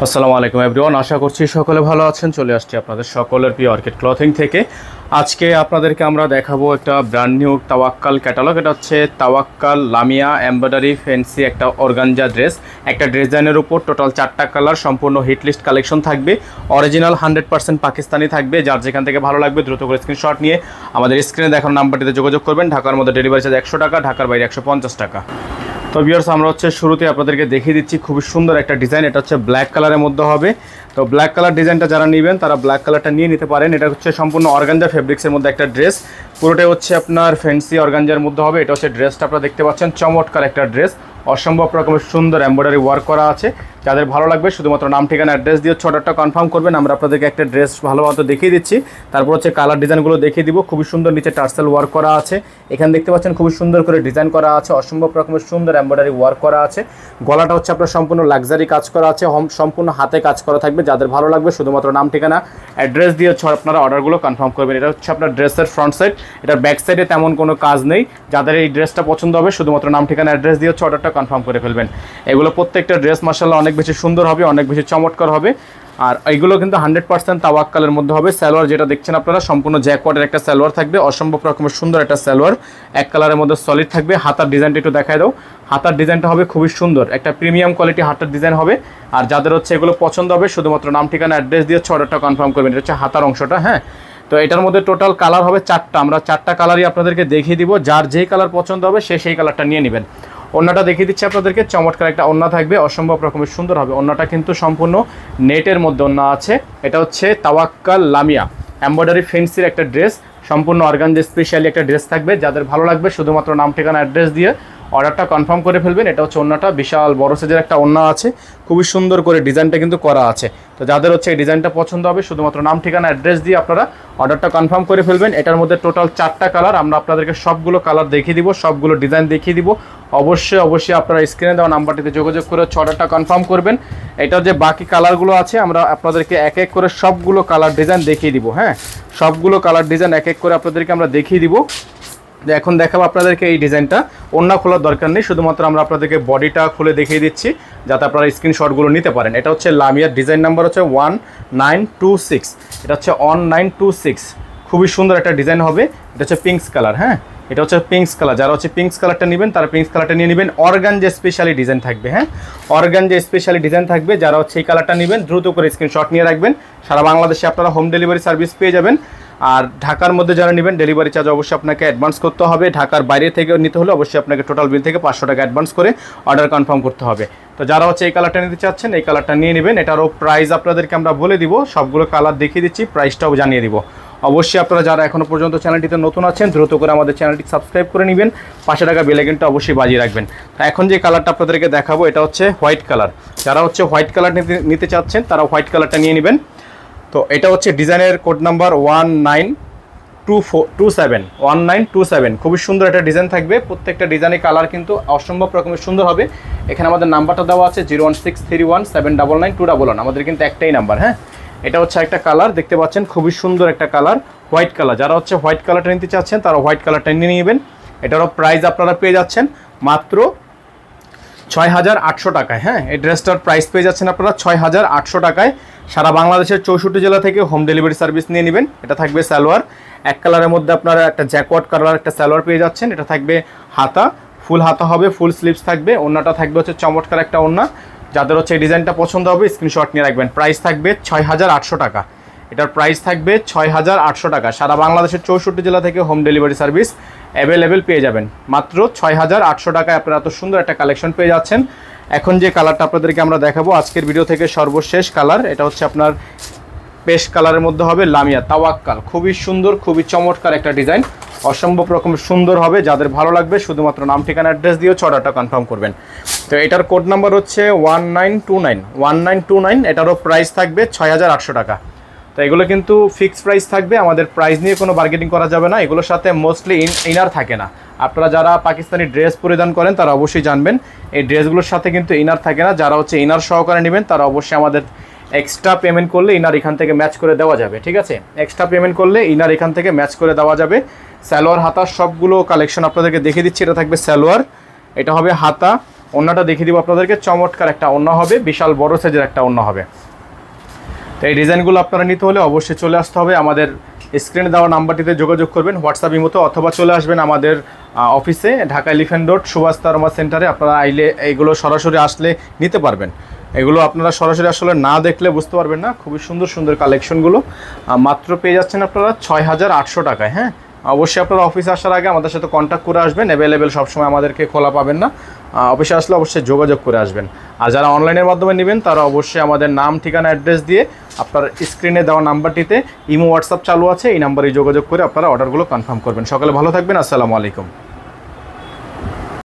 আসসালামু আলাইকুম এভরিওয়ান, আশা করছি সকলে ভালো আছেন। চলে আসছি আপনাদের সকলের প্রিয় অর্কিড ক্লথিং থেকে। আজকে আপনাদেরকে আমরা দেখাবো একটা ব্র্যান্ড নিউ তাওয়াক্কাল ক্যাটালগ। এটা হচ্ছে তাওয়াক্কাল লামিয়া এমব্রয়ডারি ফ্যান্সি একটা অর্গানজা ড্রেস। একটা ডিজাইনের উপর টোটাল 4টা কালার, সম্পূর্ণ হিট লিস্ট কালেকশন থাকবে। অরিজিনাল 100% পাকিস্তানি থাকবে। যার যেখান থেকে ভালো লাগবে দ্রুত করে স্ক্রিনশট নিয়ে আমাদের স্ক্রিনে দেখানো নাম্বারটিতে যোগাযোগ করবেন। ঢাকার মধ্যে ডেলিভারি চার্জ 100 টাকা, ঢাকার বাইরে 150 টাকা। তো ভিউয়ার্স, আমরা হচ্ছে শুরুতে আপনাদেরকে দেখিয়ে দিচ্ছি খুবই সুন্দর একটা ডিজাইন। এটা হচ্ছে ব্ল্যাক কালারের মধ্যে হবে। তো ব্ল্যাক কালার ডিজাইনটা যারা নেবেন তারা ব্ল্যাক কালারটা নিয়ে নিতে পারেন। এটা হচ্ছে সম্পূর্ণ অর্গানজা ফেব্রিক্সের মধ্যে একটা ড্রেস। পুরোটাই হচ্ছে আপনার ফ্যান্সি অর্গানজার মধ্যে হবে। এটা হচ্ছে ড্রেসটা আপনারা দেখতে পাচ্ছেন, চমৎকার একটা ড্রেস, অসম্ভব রকমের সুন্দর এমব্রয়ডারি ওয়ার্ক করা আছে। যাদের ভালো লাগবে শুধুমাত্র নাম ঠিকানা অ্যাড্রেস দিয়ে অর্ডারটা কনফার্ম করবেন। আমরা আপনাদেরকে একটা ড্রেস ভালোভাবে দেখিয়ে দিচ্ছি, তারপর হচ্ছে কালার ডিজাইনগুলো দেখিয়ে দিব। খুবই সুন্দর নিচে টার্সেল ওয়ার্ক করা আছে। এখানে দেখতে পাচ্ছেন খুবই সুন্দর করে ডিজাইন করা আছে, অসম্ভব রকমের সুন্দর এমব্রয়ডারি ওয়ার্ক করা আছে। গলাটা হচ্ছে আপনার সম্পূর্ণ লাক্সারি কাজ করা আছে, সম্পূর্ণ হাতে কাজ করা থাকবে। যাদের ভালো লাগবে শুধুমাত্র নাম ঠিকানা অ্যাড্রেস দিয়ে আপনারা অর্ডারগুলো কনফার্ম করবেন। এটা হচ্ছে আপনার ড্রেসের ফ্রন্ট সাইড। এটার ব্যাক সাইডে তেমন কোনো কাজ নেই। যাদের এই ড্রেসটা পছন্দ হবে শুধুমাত্র নাম ঠিকানা অ্যাড্রেস দিয়ে অর্ডারটা কনফার্ম করে ফেলবেন। এগুলো প্রত্যেকটা ড্রেস মাশাআল্লাহ অনেক বেশি সুন্দর হবে, অনেক বেশি চমৎকার হবে। আর এইগুলো কিন্তু 100% তাওয়াক্কালের মধ্যে হবে। সালোয়ার যেটা দেখছেন আপনারা সম্পূর্ণ জ্যাকওয়াটের একটা সালোয়ার থাকবে, অসম্ভব রকমের সুন্দর একটা সালোয়ার, এক কালারের মধ্যে সলিড থাকবে। হাতার ডিজাইনটা একটু দেখায় দাও। হাতার ডিজাইনটা হবে খুবই সুন্দর, একটা প্রিমিয়াম কোয়ালিটি হাতার ডিজাইন হবে। আর যাদের হচ্ছে এগুলো পছন্দ হবে শুধুমাত্র নাম ঠিকানা অ্যাড্রেস দিয়ে অর্ডারটা কনফার্ম করবেন। এটা হচ্ছে হাতার অংশটা। হ্যাঁ, তো এটার মধ্যে টোটাল কালার হবে 4টা। আমরা 4টা কালারই আপনাদেরকে দেখিয়ে দিব। যার যেই কালার পছন্দ হবে সে সেই কালারটা নিয়ে নেবেন। ওন্নাটা দেখিয়ে দিচ্ছি আপনাদেরকে, চমৎকার একটা ওন্না থাকবে, অসম্ভব রকমের সুন্দর হবে। ওন্নাটা কিন্তু সম্পূর্ণ নেটের মধ্যে ওন্না আছে। এটা হচ্ছে তাওয়াক্কাল লামিয়া এমব্রয়ডারি ফ্যান্সির একটা ড্রেস, সম্পূর্ণ অর্গানজা স্পেশালি একটা ড্রেস থাকবে। যাদের ভালো লাগবে শুধুমাত্র নাম ঠিকানা অ্যাড্রেস দিয়ে অর্ডারটা কনফার্ম করে ফেলবেন। এটা হচ্ছে ওন্নাটা, বিশাল বড় সাইজের একটা ওন্না আছে, খুবই সুন্দর করে ডিজাইনটা কিন্তু করা আছে। তো যাদের হচ্ছে এই ডিজাইনটা পছন্দ হবে শুধুমাত্র নাম ঠিকানা অ্যাড্রেস দিয়ে আপনারা অর্ডারটা কনফার্ম করে ফেলবেন। এটার মধ্যে টোটাল 4টা কালার, আমরা আপনাদেরকে সবগুলো কালার দেখিয়ে দিব, সবগুলো ডিজাইন দেখিয়ে দিব। অবশ্যই আপনারা স্ক্রিনে দেওয়া নাম্বারটিতে যোগাযোগ করে অর্ডারটা কনফার্ম করবেন। এটার যে বাকি কালারগুলো আছে আমরা আপনাদেরকে এক এক করে সবগুলো কালার ডিজাইন দেখিয়ে দিব। হ্যাঁ, সবগুলো কালার ডিজাইন এক এক করে আপনাদেরকে আমরা দেখিয়ে দিব। এখন দেখাবো আপনাদেরকে এই ডিজাইনটা। ওন্না খোলার দরকার নেই, শুধুমাত্র আমরা আপনাদেরকে বডিটা খুলে দেখিয়ে দিচ্ছি যাতে আপনারা স্ক্রিনশটগুলো নিতে পারেন। এটা হচ্ছে লামিয়ার ডিজাইন নাম্বার হচ্ছে 1926। এটা হচ্ছে 1926, খুবই সুন্দর একটা ডিজাইন হবে। এটা হচ্ছে পিঙ্কস কালার। হ্যাঁ, এটা হচ্ছে পিঙ্কস কালার। যারা হচ্ছে পিঙ্কস কালারটা নেবেন তারা পিঙ্কস কালারটা নিয়ে নেবেন। অর্গানজা স্পেশালি ডিজাইন থাকবে। হ্যাঁ, অর্গানজা স্পেশালি ডিজাইন থাকবে। যারা হচ্ছে এই কালারটা নেবেন দ্রুত করে স্ক্রিনশট নিয়ে রাখবেন। সারা বাংলাদেশে আপনারা হোম ডেলিভারি সার্ভিস পেয়ে যাবেন। আর ঢাকার মধ্যে যারা নেবেন ডেলিভারি চার্জ অবশ্যই আপনাকে অ্যাডভান্স করতে হবে। ঢাকার বাইরে থেকে নিতে হলে অবশ্যই আপনাকে টোটাল বিল থেকে 500 টাকা অ্যাডভান্স করে অর্ডার কনফার্ম করতে হবে। তো যারা হচ্ছে এই কালারটা নিতে চাচ্ছেন এই কালারটা নিয়ে নেবেন। এটারও প্রাইস আপনাদেরকে আমরা বলে দিব, সবগুলো কালার দেখিয়ে দিচ্ছি, প্রাইসটাও জানিয়ে দিব। অবশ্যই আপনারা যারা এখনও পর্যন্ত চ্যানেলটিতে নতুন আছেন দ্রুত করে আমাদের চ্যানেলটি সাবস্ক্রাইব করে নেবেন, 500 টাকা বেল আইকনটা অবশ্যই বাজিয়ে রাখবেন। তো এখন যে কালারটা আপনাদেরকে দেখাবো এটা হচ্ছে হোয়াইট কালার। যারা হচ্ছে হোয়াইট কালার নিতে চাচ্ছেন তারা হোয়াইট কালারটা নিয়ে নেবেন। তো এটা হচ্ছে ডিজাইনের কোড নাম্বার 1927, খুবই সুন্দর একটা ডিজাইন থাকবে। প্রত্যেকটা ডিজাইনের কালার কিন্তু অসম্ভব রকমের সুন্দর হবে। এখানে আমাদের নাম্বারটা দেওয়া আছে 01631799211, আমাদের কিন্তু একটাই নাম্বার। হ্যাঁ, এটা হচ্ছে একটা কালার দেখতে পাচ্ছেন, খুবই সুন্দর একটা কালার, হোয়াইট কালার। যারা হচ্ছে হোয়াইট কালারটা নিতে চাচ্ছেন তারা হোয়াইট কালারটা নিয়ে নেবেন। এটারও প্রাইস আপনারা পেয়ে যাচ্ছেন মাত্র 6800 টাকায়। হ্যাঁ, এই ড্রেসটার প্রাইস পেয়ে যাচ্ছেন আপনারা 6800 টাকায়। সারা বাংলাদেশের 64 জেলা থেকে হোম ডেলিভারি সার্ভিস নিয়ে নেবেন। এটা থাকবে সালোয়ার, এক কালারের মধ্যে আপনারা একটা জ্যাকওয়াট কালার একটা সালোয়ার পেয়ে যাচ্ছেন। এটা থাকবে হাতা, ফুল হাতা হবে, ফুল স্লিভস থাকবে। ওন্নাটা থাকবে হচ্ছে চমৎকার একটা ওন্না। যাদের হচ্ছে এই ডিজাইনটা পছন্দ হবে স্ক্রিনশট নিয়ে রাখবেন। প্রাইস থাকবে 6800 টাকা। এটার প্রাইস থাকবে 6800 টাকা। সারা বাংলাদেশের 64 জেলা থেকে হোম ডেলিভারি সার্ভিস অ্যাভেলেবেল পেয়ে যাবেন মাত্র 6800 টাকায়। আপনারা এত সুন্দর একটা কালেকশন পেয়ে যাচ্ছেন। এখন যে কালারটা আপনাদেরকে আমরা দেখাবো আজকের ভিডিও থেকে সর্বশেষ কালার, এটা হচ্ছে আপনার পেস্ট কালারের মধ্যে হবে লামিয়া তাওয়াক্কাল। খুবই সুন্দর, খুবই চমৎকার একটা ডিজাইন, অসম্ভব রকমের সুন্দর হবে। যাদের ভালো লাগবে শুধুমাত্র নাম ঠিকানা অ্যাড্রেস দিয়ে অর্ডারটা কনফার্ম করবেন। তো এটার কোড নাম্বার হচ্ছে 1929। এটারও প্রাইস থাকবে 6800 টাকা। তো এগুলো কিন্তু ফিক্সড প্রাইস থাকবে, আমাদের প্রাইস নিয়ে কোনো বার্গেনিং করা যাবে না। এগুলোর সাথে মোস্টলি ইনার থাকে না। আপনারা যারা পাকিস্তানি ড্রেস পরিধান করেন তারা অবশ্যই জানবেন এই ড্রেসগুলোর সাথে কিন্তু ইনার থাকে না। যারা হচ্ছে ইনার সহকারে নেবেন তারা অবশ্যই আমাদের এক্সট্রা পেমেন্ট করলে ইনার এখান থেকে ম্যাচ করে দেওয়া যাবে। ঠিক আছে, এক্সট্রা পেমেন্ট করলে ইনার এখান থেকে ম্যাচ করে দেওয়া যাবে। সালোয়ার হাতার সবগুলো কালেকশন আপনাদেরকে দেখিয়ে দিচ্ছি। এটা থাকবে সালোয়ার, এটা হবে হাতা, ওন্নাটা দেখিয়ে দিব আপনাদেরকে। চমৎকার একটা ওন্না হবে, বিশাল বড় সাইজের একটা ওন্না হবে। তো এই ডিজাইনগুলো আপনারা নিতে হলে অবশ্যই চলে আসতে হবে আমাদের স্ক্রিনে দেওয়া নাম্বারটিতে যোগাযোগ করবেন হোয়াটসঅ্যাপ ইমোতে, অথবা চলে আসবেন আমাদের অফিসে ঢাকা এলিফ্যান্ট রোড সুভাষ তারমা সেন্টারে। আপনারা আইলে এইগুলো সরাসরি আসলে নিতে পারবেন। এগুলো আপনারা সরাসরি আসলে না দেখলে বুঝতে পারবেন না। খুবই সুন্দর সুন্দর কালেকশনগুলো মাত্র পেয়ে যাচ্ছেন আপনারা 6,800 টাকায়। হ্যাঁ, অবশ্যই আপনারা অফিসে আসার আগে আমাদের সাথে কন্ট্যাক্ট করে আসবেন। অ্যাভেলেবেল সবসময় আমাদেরকে খোলা পাবেন না, অফিসে আসলে অবশ্যই যোগাযোগ করে আসবেন। আর যারা অনলাইনের মাধ্যমে নেবেন তারা অবশ্যই আমাদের নাম, ঠিকানা, অ্যাড্রেস দিয়ে আপনার স্ক্রিনে দেওয়া নাম্বারটিতে ইমো, হোয়াটসঅ্যাপ চালু আছে, এই নাম্বারে যোগাযোগ করে আপনারা অর্ডারগুলো কনফার্ম করবেন। সকালে ভালো থাকবেন। আসসালামু আলাইকুম।